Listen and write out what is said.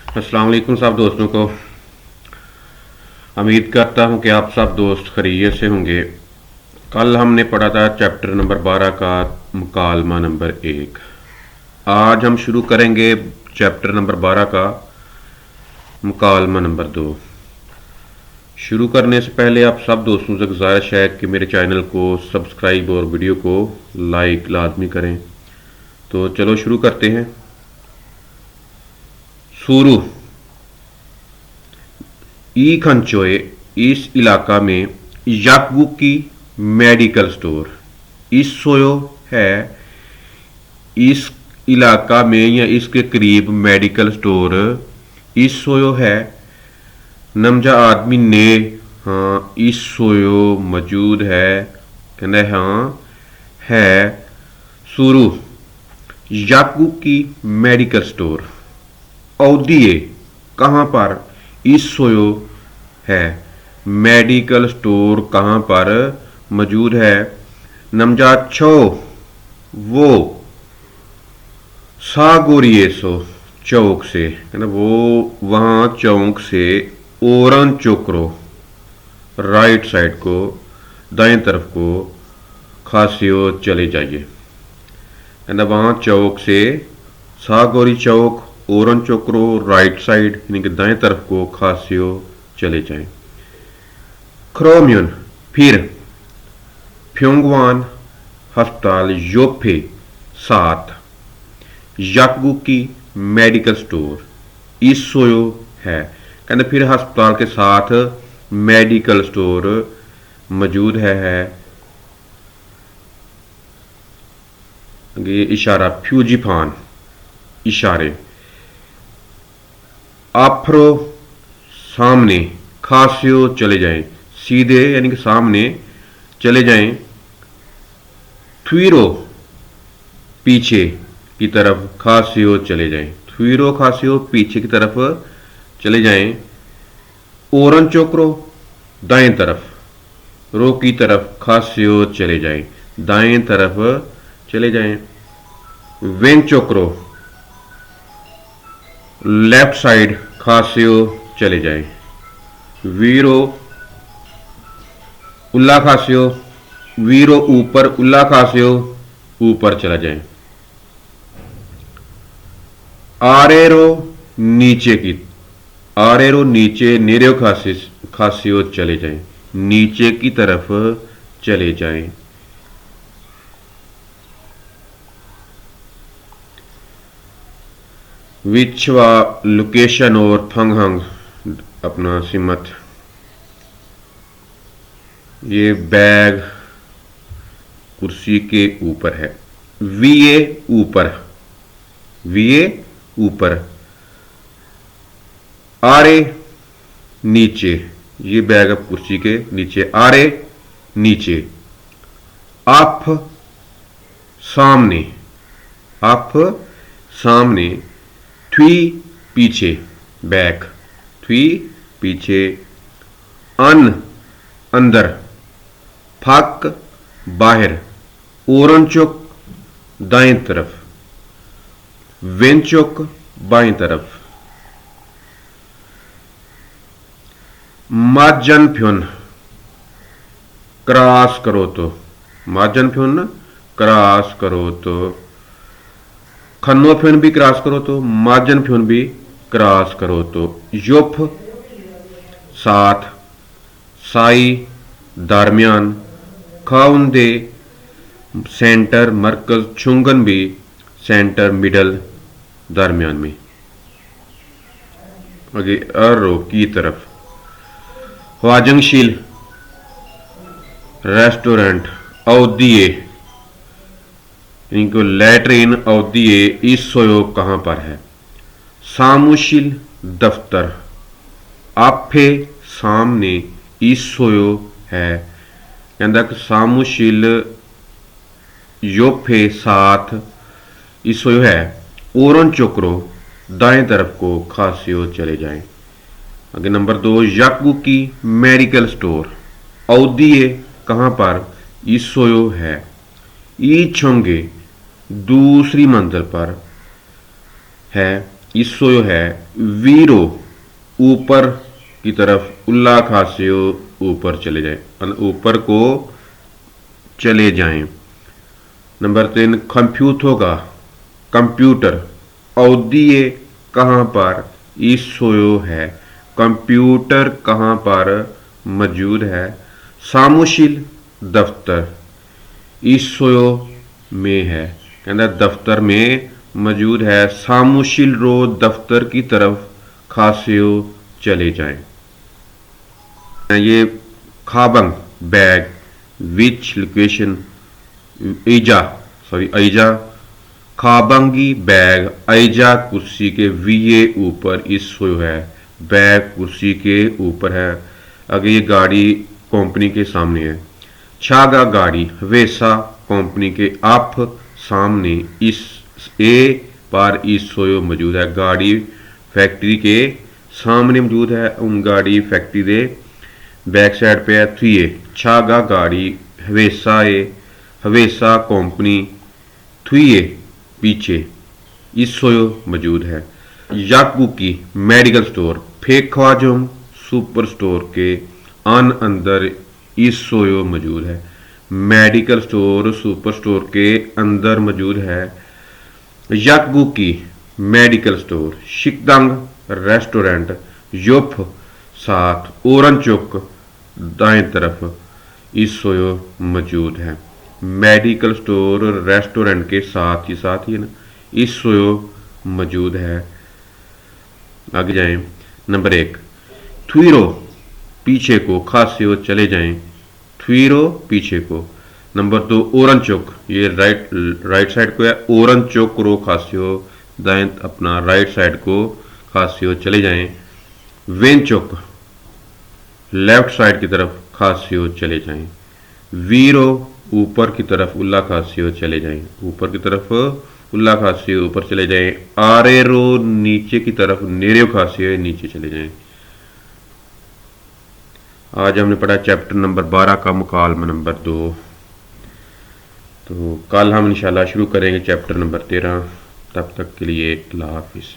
अस्सलाम वालेकुम सब दोस्तों को। उम्मीद करता हूँ कि आप सब दोस्त खैरियत से होंगे। कल हमने पढ़ा था चैप्टर नंबर 12 का मुकालमा नंबर 1। आज हम शुरू करेंगे चैप्टर नंबर 12 का मुकालमा नंबर 2। शुरू करने से पहले आप सब दोस्तों से गुजारिश है कि मेरे चैनल को सब्सक्राइब और वीडियो को लाइक लाजमी करें। तो चलो शुरू करते हैं। शुरू ई खंचोए इस इलाका में याकबुकी मेडिकल स्टोर इस सोयो है। इस इलाका में या इसके करीब मेडिकल स्टोर इस सोयो है। नमजा आदमी ने हाँ इस सोयो मौजूद है। कहना हाँ है। शुरू याकबुकी मेडिकल स्टोर औदिए कहाँ पर इस सोयो है। मेडिकल स्टोर कहाँ पर मौजूद है। नमजाद छो वो सागोरिएसो चौक से है ना, वो वहाँ चौक से ओरन चोकरो राइट साइड को दाएं तरफ को खासियो चले जाइए है ना। वहाँ चौक से सागोरी चौक ओरन चोकरो राइट साइड यानी कि दाएं तरफ को खासियो चले जाएं। क्रोम्यून फिर फ्योंगवान अस्पताल योफे 7 याकबुकी मेडिकल स्टोर इस सोयो है। कहते फिर अस्पताल के साथ मेडिकल स्टोर मौजूद है। ये इशारा फ्यूजीफान इशारे। आफ्रो सामने खासियो चले जाएं सीधे यानी कि सामने चले जाएं। थुईरो पीछे की तरफ खासियो चले जाएं। थुईरो खासियो पीछे की तरफ चले जाएं। ओरन चोकरो दाएं तरफ रो की तरफ खासियो चले जाएं। दाएं तरफ चले जाएं। वेंग चोकरो लेफ्ट साइड खासियो चले जाएं। वीरो उल्ला खासियो वीरो ऊपर उल्ला खासियो ऊपर चला जाएं। आरेरो नीचे की आरेरो नीचे नेरो खासियो चले जाएं। नीचे की तरफ चले जाएं। विचवा लोकेशन और फंगहंग अपना सिमत। ये बैग कुर्सी के ऊपर है। वीए ऊपर वीए ऊपर आरे नीचे ये बैग अब कुर्सी के नीचे। आरे नीचे। आप सामने आप सामने। थ्वी पीछे बैक थ्वी पीछे। अन अंदर। फक बाहर। ओरनचुक दाएं तरफ। वेंचुक बाएं तरफ। माजन फ्योन क्रॉस करो तो। माजन फ्योन क्रॉस करो तो। खन्नो फ्योन भी क्रॉस करो तो। माजन फ्योन भी क्रॉस करो तो। युफ 7 साई दरमियान। खाउंदे सेंटर मरकज। छुंगन भी सेंटर मिडल दरमियान में। आगे अरो की तरफ। ह्वाजंगशील रेस्टोरेंट औदिए इनको लैट्रिन औदिए इस सोयो कहां पर है। सामुशील दफ्तर आपे सामने इस सोयो है। कहता कि सामुशील योफे 7 इस सोयो है। ओरन चोकरो दाएं तरफ को खासियो चले जाएं। आगे नंबर 2 याकबुकी मेडिकल स्टोर औदिए कहां पर इस सोयो है। ई छोंगे दूसरी मंजिल पर है। इसोयो है वीरो ऊपर की तरफ, उल्ला खास्यो ऊपर चले जाए, ऊपर को चले जाएं। नंबर 3 कंप्यूट होगा कंप्यूटर औदिए कहाँ पर इसोयो है, कंप्यूटर कहाँ पर मौजूद है। सामुशील दफ्तर इसोयो में है, कहना दफ्तर में मौजूद है। सामुशील रो दफ्तर की तरफ खास्यो चले जाएं। ये खाबंग बैग विच लोकेशन ईजा ईजा खाबंगी बैग ऐजा कुर्सी के वीए ऊपर इसोयो है, बैग कुर्सी के ऊपर है। अगर ये गाड़ी कंपनी के सामने है। छागा गाड़ी वेसा कंपनी के आप सामने इस ए पर इसोयो मौजूद है, गाड़ी फैक्ट्री के सामने मौजूद है। उन गाड़ी फैक्ट्री दे बैक साइड पे है। थुए छागा गाड़ी हवेसा हवेसा कंपनी थुए पीछे इसोयो मौजूद है। याकुकी मेडिकल स्टोर फेख्वाजुम सुपर स्टोर के अंदर इसोयो मौजूद है, मेडिकल स्टोर सुपर स्टोर के अंदर मौजूद है। याकुकी मेडिकल स्टोर शिकदंग रेस्टोरेंट युफ साथ ओरनचुक दाएं तरफ इसोयो मौजूद है। मेडिकल स्टोर रेस्टोरेंट के साथ ही है ना इसोयो मौजूद है। आगे जाएं। नंबर 1 थुइरो पीछे को खास्यो चले जाएं, थुइरो पीछे को। नंबर 2 ओरनचुक ये राइट साइड को है, ओरनचुक रो खास्यो दाएं अपना राइट साइड को खास्यो चले जाएं। वेंचुक लेफ्ट साइड की तरफ खास्यो चले जाएं। वीरो ऊपर की तरफ उल्ला खास्यो चले जाएं, ऊपर की तरफ उल्ला खास्यो ऊपर चले जाएं। आरेरो नीचे की तरफ नेरियो खास्यो नीचे चले जाएं। आज हमने पढ़ा चैप्टर नंबर 12 का मुकालमा नंबर 2। तो कल हम इंशाल्लाह शुरू करेंगे चैप्टर नंबर 13। तब तक के लिए अल्लाह हाफिज़।